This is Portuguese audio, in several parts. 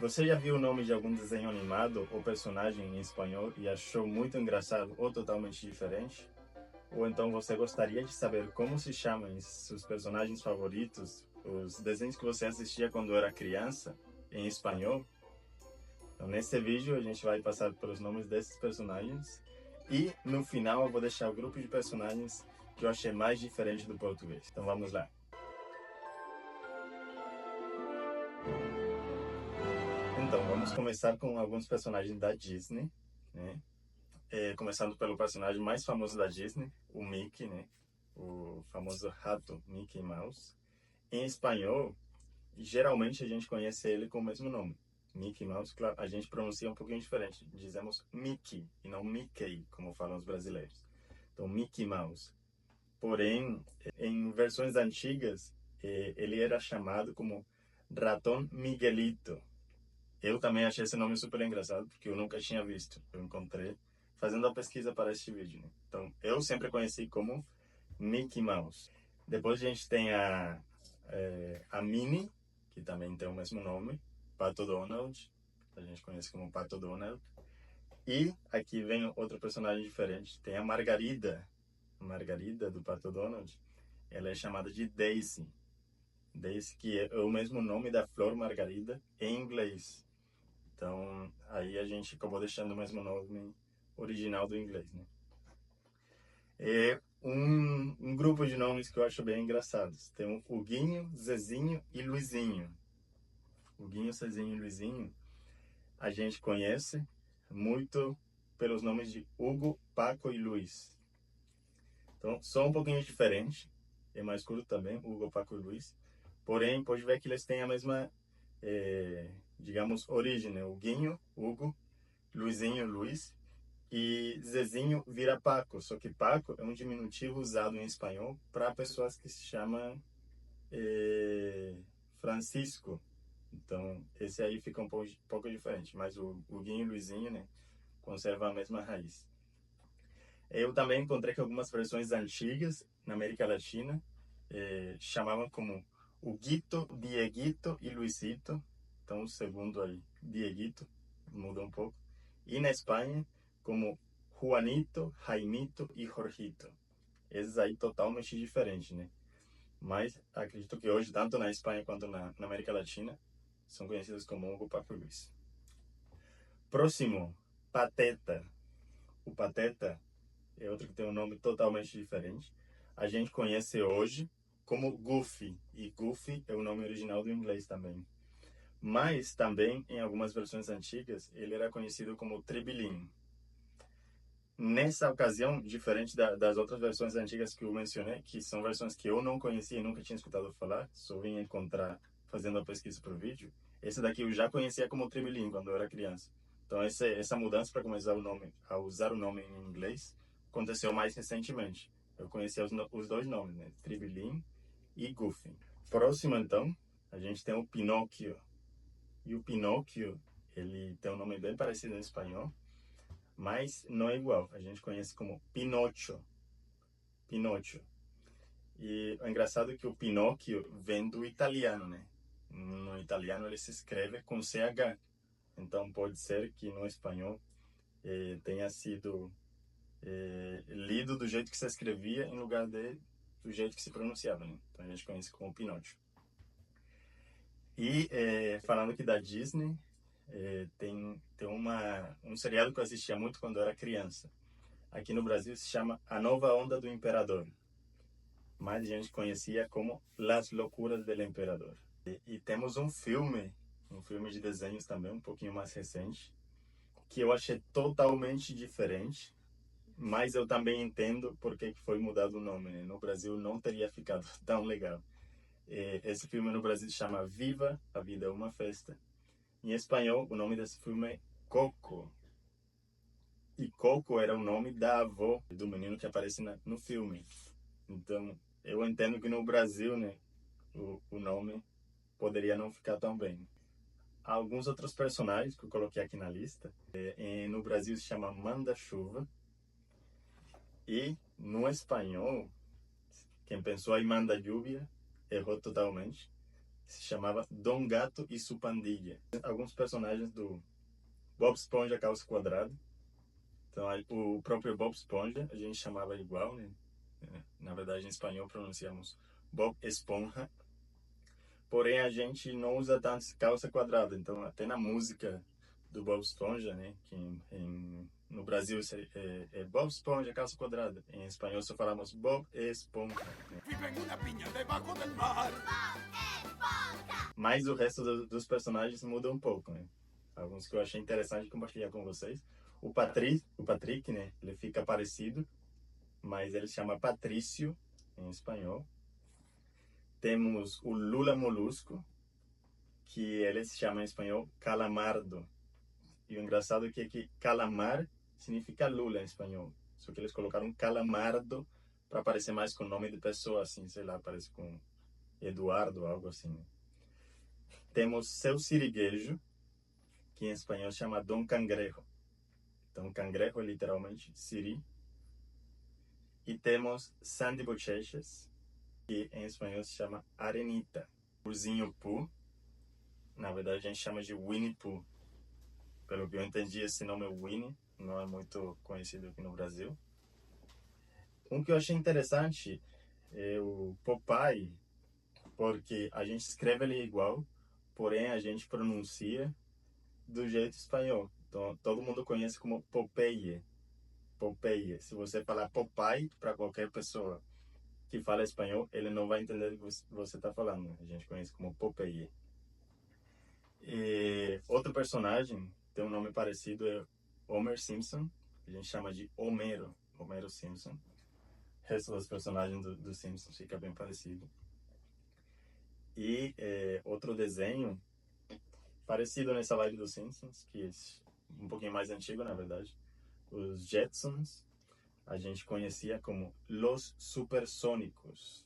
Você já viu o nome de algum desenho animado ou personagem em espanhol e achou muito engraçado ou totalmente diferente? Ou então você gostaria de saber como se chamam seus personagens favoritos, os desenhos que você assistia quando era criança, em espanhol? Então, nesse vídeo a gente vai passar pelos nomes desses personagens e no final eu vou deixar o grupo de personagens que eu achei mais diferente do português. Então vamos lá. Então, vamos começar com alguns personagens da Disney, né? Começando pelo personagem mais famoso da Disney, o Mickey, né? O famoso rato Mickey Mouse. Em espanhol, geralmente a gente conhece ele com o mesmo nome. Mickey Mouse, claro, a gente pronuncia um pouquinho diferente. Dizemos Mickey e não Mickey, como falam os brasileiros. Então, Mickey Mouse. Porém, em versões antigas, ele era chamado como Ratón Miguelito. Eu também achei esse nome super engraçado, porque eu nunca tinha visto. Eu encontrei fazendo a pesquisa para este vídeo, né? Então, eu sempre conheci como Mickey Mouse. Depois a gente tem a Minnie, que também tem o mesmo nome, Pato Donald. A gente conhece como Pato Donald. E aqui vem outro personagem diferente. Tem a Margarida. A Margarida do Pato Donald. Ela é chamada de Daisy. Daisy, que é o mesmo nome da flor margarida em inglês. Então, aí a gente acabou deixando o mesmo nome original do inglês, né? É um grupo de nomes que eu acho bem engraçados. Tem o Huguinho, Zezinho e Luizinho. Huguinho, Zezinho e Luizinho a gente conhece muito pelos nomes de Hugo, Paco e Luiz. Então, são um pouquinho diferentes. É mais curto também, Hugo, Paco e Luiz. Porém, pode ver que eles têm a mesma, digamos, origem, né? Huguinho, Hugo, Luizinho, Luiz. E Zezinho vira Paco, só que Paco é um diminutivo usado em espanhol para pessoas que se chamam Francisco. Então, esse aí fica um pouco diferente, mas o Guinho e o Luizinho, né, conserva a mesma raiz. Eu também encontrei que algumas versões antigas na América Latina chamavam como o Guito, Dieguito e Luisito. Então, o segundo aí, Dieguito, muda um pouco. E na Espanha, como Juanito, Jaimito e Jorgito. Esses aí totalmente diferentes, né? Mas acredito que hoje, tanto na Espanha quanto na América Latina, são conhecidos como Hugo, Paco e Luis. Próximo, Pateta. O Pateta é outro que tem um nome totalmente diferente. A gente conhece hoje como Goofy, e Goofy é o nome original do inglês também. Mas também, em algumas versões antigas, ele era conhecido como Tribilin. Nessa ocasião, diferente das outras versões antigas que eu mencionei, que são versões que eu não conhecia e nunca tinha escutado falar, só vim encontrar fazendo a pesquisa para o vídeo, esse daqui eu já conhecia como Tribilin quando eu era criança. Então essa mudança para começar a usar o nome em inglês aconteceu mais recentemente. Eu conhecia os dois nomes, né? Tribilin e Goofy. Próximo, então, a gente tem o Pinóquio. E o Pinóquio, ele tem um nome bem parecido em espanhol, mas não é igual. A gente conhece como Pinocho. Pinocho. E o engraçado é que o Pinóquio vem do italiano, né? No italiano ele se escreve com CH. Então pode ser que no espanhol tenha sido lido do jeito que se escrevia em lugar do jeito que se pronunciava, né? Então a gente conhece como Pinocho. E falando aqui da Disney, tem um seriado que eu assistia muito quando eu era criança. Aqui no Brasil se chama A Nova Onda do Imperador, mas a gente conhecia como Las Loucuras del Emperador. E temos um filme de desenhos também, um pouquinho mais recente, que eu achei totalmente diferente, mas eu também entendo por que foi mudado o nome, né? No Brasil não teria ficado tão legal. Esse filme no Brasil se chama Viva, a Vida é uma Festa. Em espanhol, o nome desse filme é Coco. E Coco era o nome da avó do menino que aparece no filme. Então, eu entendo que no Brasil, né, o nome poderia não ficar tão bem. Há alguns outros personagens que eu coloquei aqui na lista. No Brasil se chama Manda-Chuva. E no espanhol, quem pensou em Manda-Lluvia errou totalmente. se chamava Dom Gato e sua Pandilha. Alguns personagens do Bob Esponja Calça Quadrada. Então, o próprio Bob Esponja, a gente chamava igual, né? Na verdade, em espanhol pronunciamos Bob Esponja. Porém, a gente não usa tanto calça quadrada. Então, até na música do Bob Esponja, né? Que no Brasil é Bob Esponja Calça Quadrada. Em espanhol só falamos Bob Esponja. Né? Mas o resto dos personagens muda um pouco, né? Alguns que eu achei interessante compartilhar com vocês. O Patrick, né? Ele fica parecido, mas ele se chama Patrício em espanhol. Temos o Lula Molusco, que ele se chama em espanhol Calamardo. E o engraçado é que calamar significa Lula em espanhol. Só que eles colocaram Calamardo para parecer mais com nome de pessoa, assim, sei lá, parece com Eduardo, algo assim. Temos Seu Siriguejo, que em espanhol chama Dom Cangrejo. Então, cangrejo é literalmente siri. E temos Sandy Bochechas, que em espanhol se chama Arenita. Ursinho Pooh, na verdade a gente chama de Winnie Pooh. Pelo que eu entendi, esse nome é Winnie, não é muito conhecido aqui no Brasil. Um que eu achei interessante é o Popeye, porque a gente escreve ele igual, porém a gente pronuncia do jeito espanhol. Então, todo mundo conhece como Popeye. Popeye. Se você falar Popeye para qualquer pessoa que fala espanhol, ele não vai entender o que você está falando. A gente conhece como Popeye. E outro personagem tem um nome parecido, é Homer Simpson. A gente chama de Homero Simpson. O resto dos personagens do Simpsons fica bem parecido. E outro desenho parecido nessa vibe dos Simpsons, que é um pouquinho mais antigo, na verdade. Os Jetsons, a gente conhecia como Los Supersônicos.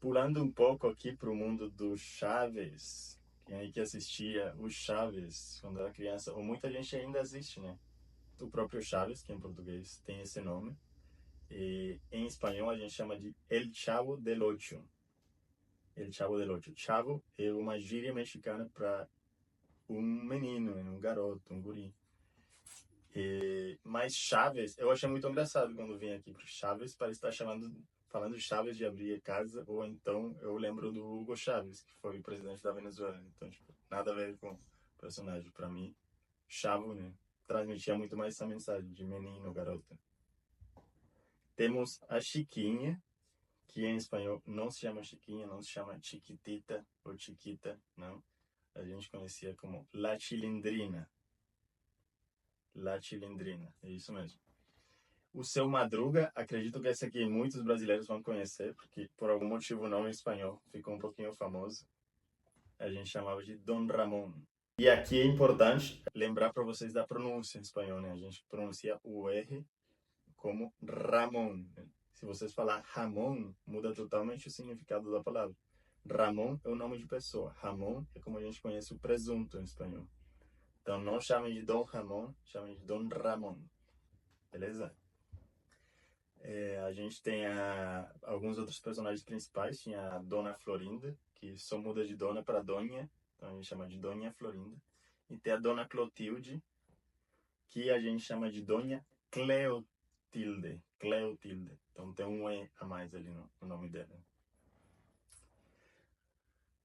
Pulando um pouco aqui para o mundo do Chaves, quem aí que assistia o Chaves quando era criança, ou muita gente ainda assiste, né? O próprio Chaves, que em português tem esse nome, e em espanhol a gente chama de El Chavo del Ocho. El Chavo del Ocho. Chavo é uma gíria mexicana para um menino, um garoto, um guri. Mas Chaves, eu achei muito engraçado quando vim aqui pro Chaves, parece estar falando de Chaves de abrir casa, ou então eu lembro do Hugo Chaves, que foi o presidente da Venezuela. Então, tipo, nada a ver com o personagem. Para mim, Chavo, né, transmitia muito mais essa mensagem de menino, garota. Temos a Chiquinha, que em espanhol não se chama Chiquinha, não se chama Chiquitita ou Chiquita, não. A gente conhecia como La Chilindrina. La Chilindrina, é isso mesmo. O Seu Madruga, acredito que esse aqui muitos brasileiros vão conhecer, porque por algum motivo o nome em espanhol ficou um pouquinho famoso. A gente chamava de Don Ramon. E aqui é importante lembrar para vocês da pronúncia em espanhol, né? A gente pronuncia o R como Ramon. Se vocês falar Ramon, muda totalmente o significado da palavra. Ramon é o nome de pessoa. Ramon é como a gente conhece o presunto em espanhol. Então não chamem de Dom Ramon, chamem de Don Ramon. Beleza? A gente tem alguns outros personagens principais. Tinha a Dona Florinda, que só muda de Dona para Donha. Então a gente chama de Donha Florinda. E tem a Dona Clotilde, que a gente chama de Donha Cleotilde. Cleotilde. Então tem um E a mais ali no nome dela.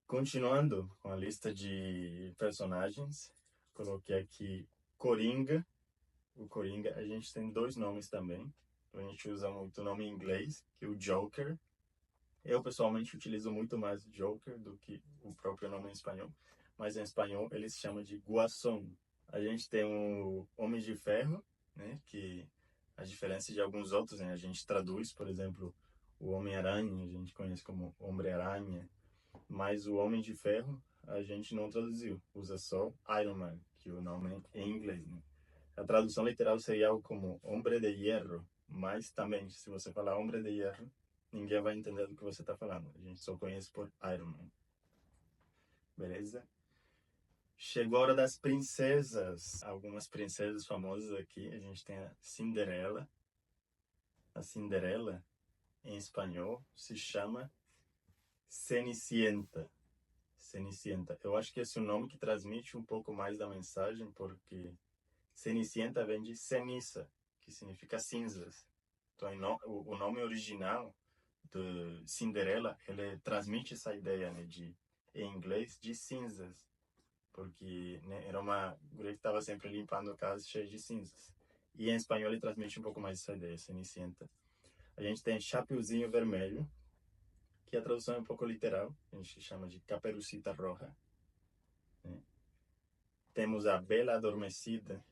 Continuando com a lista de personagens, coloquei aqui Coringa. O Coringa, a gente tem dois nomes também. A gente usa muito o nome em inglês, que é o Joker. Eu, pessoalmente, utilizo muito mais Joker do que o próprio nome em espanhol. Mas em espanhol ele se chama de Guasón. A gente tem o Homem de Ferro, né? Que a diferença de alguns outros, né? A gente traduz, por exemplo, o Homem-Aranha, a gente conhece como Homem-Aranha. Mas o Homem de Ferro a gente não traduziu. Usa só Iron Man, que o nome é em inglês, né? A tradução literal seria algo como Hombre de Hierro. Mas também, se você falar Hombre de Hierro, ninguém vai entender do que você está falando. A gente só conhece por Iron Man. Beleza? Chegou a hora das princesas. Algumas princesas famosas aqui. A gente tem a Cinderela. A Cinderela, em espanhol, se chama Cenicienta. Cenicienta. Eu acho que esse é o nome que transmite um pouco mais da mensagem, porque Cenicienta vem de ceniça, que significa cinzas. Então, o nome original de Cinderela, ele transmite essa ideia, né, em inglês, de cinzas, porque, né, era uma mulher que estava sempre limpando a casa cheia de cinzas. E em espanhol ele transmite um pouco mais essa ideia, Cenicienta. A gente tem Chapeuzinho Vermelho, que a tradução é um pouco literal, a gente chama de Caperucita Roja, né? Temos a Bela Adormecida,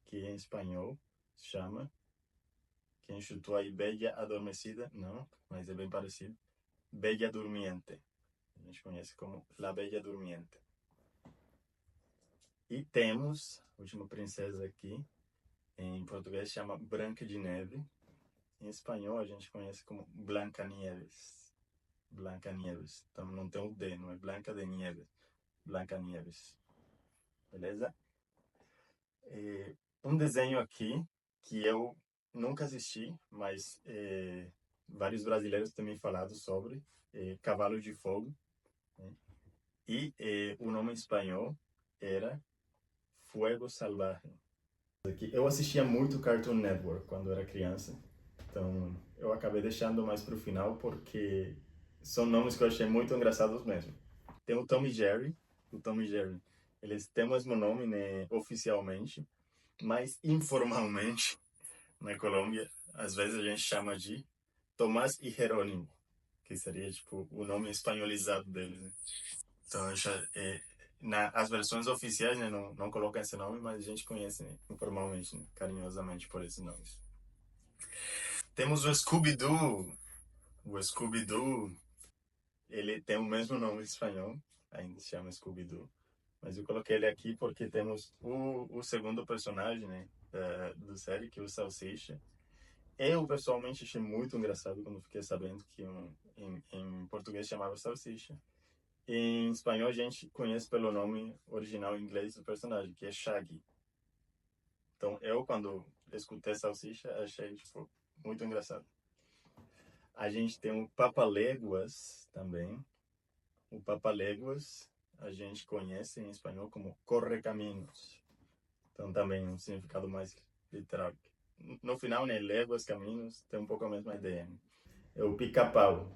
que em espanhol se chama, quem chutou aí Bella Adormecida, não, mas é bem parecido, Bella Durmiente. A gente conhece como La Bella Durmiente. E temos, a última princesa aqui, em português chama Branca de Neve. Em espanhol a gente conhece como Blanca Nieves. Blanca Nieves. Então não tem o D, não é Blanca de Nieves. Blanca Nieves. Beleza? Um desenho aqui que eu nunca assisti, mas vários brasileiros têm me falado sobre, Cavalo de Fogo, né? E o nome em espanhol era Fuego Salvaje. Eu assistia muito Cartoon Network quando era criança, então eu acabei deixando mais pro final porque são nomes que eu achei muito engraçados mesmo. Tem o Tom e Jerry, eles têm o mesmo nome, né, oficialmente, mas informalmente na Colômbia, às vezes a gente chama de Tomás e Jerônimo, que seria tipo o nome espanholizado deles, né? Então, as versões oficiais, né, não colocam esse nome, mas a gente conhece, né, informalmente, né, carinhosamente por esses nomes. Temos o Scooby-Doo. O Scooby-Doo, ele tem o mesmo nome em espanhol, ainda se chama Scooby-Doo. Mas eu coloquei ele aqui porque temos o segundo personagem, né, do série, que é o Salsicha. Eu, pessoalmente, achei muito engraçado quando fiquei sabendo que em português chamava Salsicha. Em espanhol, a gente conhece pelo nome original em inglês do personagem, que é Shaggy. Então, eu, quando escutei Salsicha, achei, tipo, muito engraçado. A gente tem o Papaléguas também. O Papaléguas, a gente conhece em espanhol como Correcaminos. Então, também um significado mais literal. No final, né, léguas, caminhos, tem um pouco a mesma ideia, né? É o pica-pau.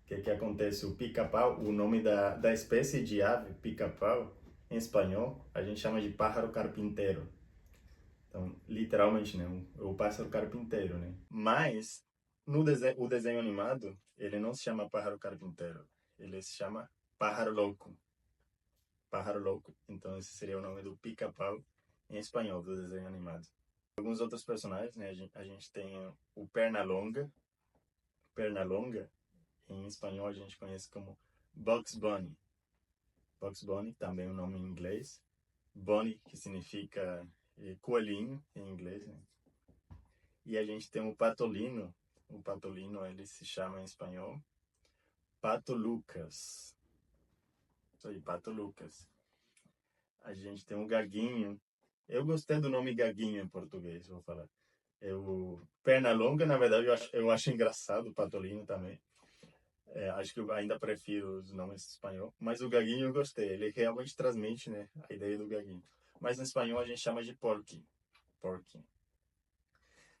O que acontece? O pica-pau, o nome da espécie de ave, pica-pau, em espanhol, a gente chama de pájaro carpinteiro. Então, literalmente, né? O pássaro carpinteiro, né? Mas, o desenho animado, ele não se chama pájaro carpinteiro. Ele se chama pájaro louco. Pájaro louco. Então, esse seria o nome do pica-pau em espanhol, do desenho animado. Alguns outros personagens, né? A gente tem o Pernalonga. Pernalonga, em espanhol, a gente conhece como Bugs Bunny. Bugs Bunny, também um nome em inglês. Bunny, que significa coelhinho em inglês, né? E a gente tem o Patolino. O Patolino, ele se chama em espanhol Pato Lucas. Isso aí, Pato Lucas. A gente tem o Gaguinho. Eu gostei do nome Gaguinho em português, vou falar. O Pernalonga, na verdade, eu acho engraçado o Patolino também. Acho que eu ainda prefiro os nomes em espanhol. Mas o Gaguinho eu gostei. Ele realmente transmite, né, a ideia do Gaguinho. Mas no espanhol a gente chama de Porky. Porky.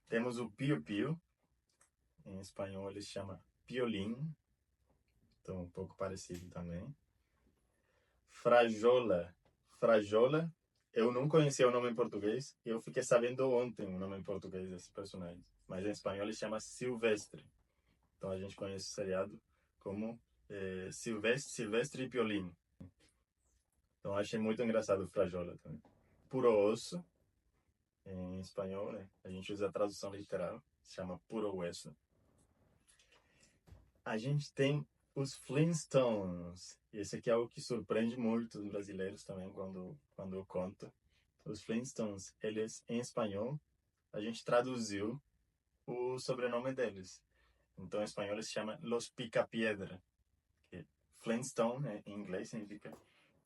Temos o Pio Pio. Em espanhol ele se chama Piolim. Então um pouco parecido também. Frajola. Frajola. Eu não conhecia o nome em português. Eu fiquei sabendo ontem o nome em português desse personagem. Mas em espanhol ele se chama Silvestre. Então a gente conhece o seriado como Silvestre e Piolín. Então achei muito engraçado o Frajola também. Puro Osso, em espanhol, né? A gente usa a tradução literal, se chama Puro Hueso. A gente tem os Flintstones. Esse aqui é algo que surpreende muito os brasileiros também quando eu conto. Os Flintstones, eles em espanhol, a gente traduziu o sobrenome deles. Então em espanhol eles se chama Los Picapiedra. Flintstone, né, em inglês, significa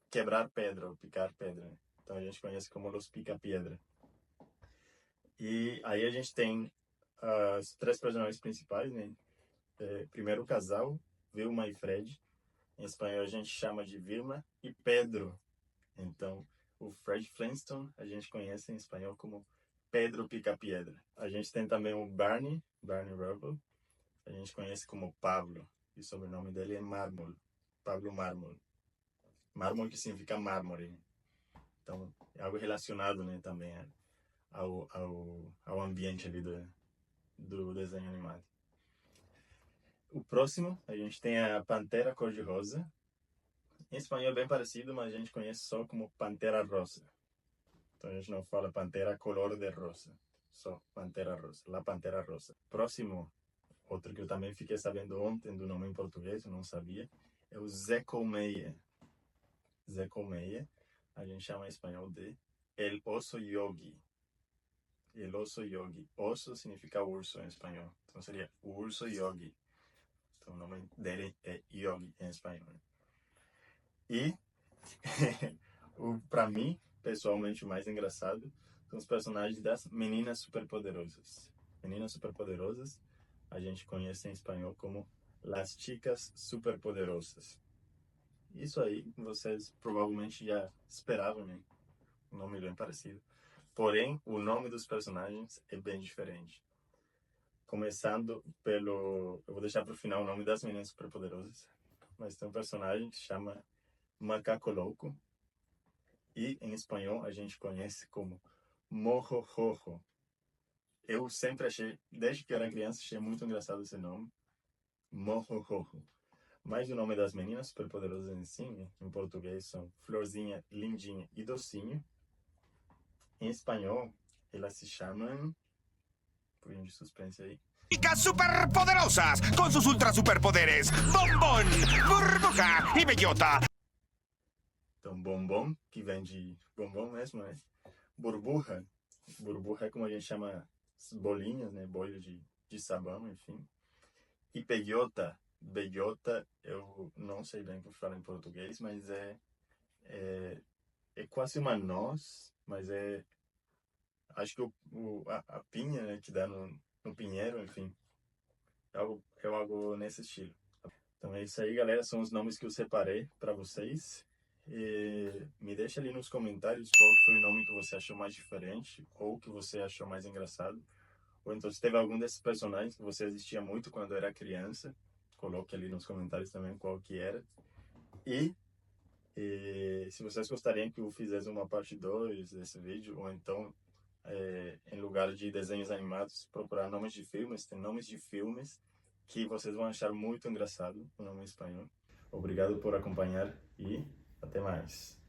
quebrar pedra ou picar pedra, né? Então a gente conhece como Los Picapiedra. E aí a gente tem as três personagens principais, né? Primeiro o casal, Vilma e Fred. em espanhol a gente chama de Vilma e Pedro. Então, o Fred Flintstone a gente conhece em espanhol como Pedro Picapiedra. A gente tem também o Barney Rubble, a gente conhece como Pablo, e o sobrenome dele é Mármol, Pablo Mármol. Mármol que significa mármore. Então, é algo relacionado, né, também ao ambiente ali do desenho animado. O próximo, a gente tem a Pantera cor-de-rosa. Em espanhol é bem parecido, mas a gente conhece só como Pantera rosa. Então a gente não fala Pantera color de rosa, só Pantera rosa, La Pantera rosa. Próximo, outro que eu também fiquei sabendo ontem do nome em português, eu não sabia, é o Zé Colmeia. Zé Colmeia, a gente chama em espanhol de El Oso Yogi. El Oso Yogi. Oso significa urso em espanhol. Então seria o Urso Yogi. Então o nome dele é Yogi em espanhol. E, para mim, pessoalmente, o mais engraçado são os personagens das Meninas Superpoderosas. Meninas Superpoderosas, a gente conhece em espanhol como Las Chicas Superpoderosas. Isso aí, vocês provavelmente já esperavam, né? Um nome bem parecido. Porém, o nome dos personagens é bem diferente. Começando pelo... Eu vou deixar para o final o nome das Meninas Superpoderosas. Mas tem um personagem que se chama Macaco Louco. E em espanhol a gente conhece como Mojojojo. Eu sempre achei, desde que eu era criança, achei muito engraçado esse nome. Mojojojo. Mas o nome das meninas superpoderosas em si, em português, são Florzinha, Lindinha e Docinho. Em espanhol, elas se chamam... Um pouquinho de suspense aí. Chicas superpoderosas con sus ultra superpoderes Bombón, Burbuja y Bellota. Então, bombom, que vem de bombom mesmo, né? Burbuja. Burbuja é como a gente chama as bolinhas, né? Bolhas de sabão, enfim. E bellota. Bellota, eu não sei bem como falar em português, mas é quase uma noz, mas acho que a pinha, né, que dá no pinheiro, enfim. É algo nesse estilo. Então é isso aí, galera. São os nomes que eu separei para vocês. E me deixa ali nos comentários qual foi o nome que você achou mais diferente ou que você achou mais engraçado. Ou então se teve algum desses personagens que você assistia muito quando era criança. Coloque ali nos comentários também qual que era. E se vocês gostariam que eu fizesse uma parte 2 desse vídeo, ou então, em lugar de desenhos animados, procurar nomes de filmes, tem nomes de filmes que vocês vão achar muito engraçado, o nome em espanhol. Obrigado por acompanhar e até mais.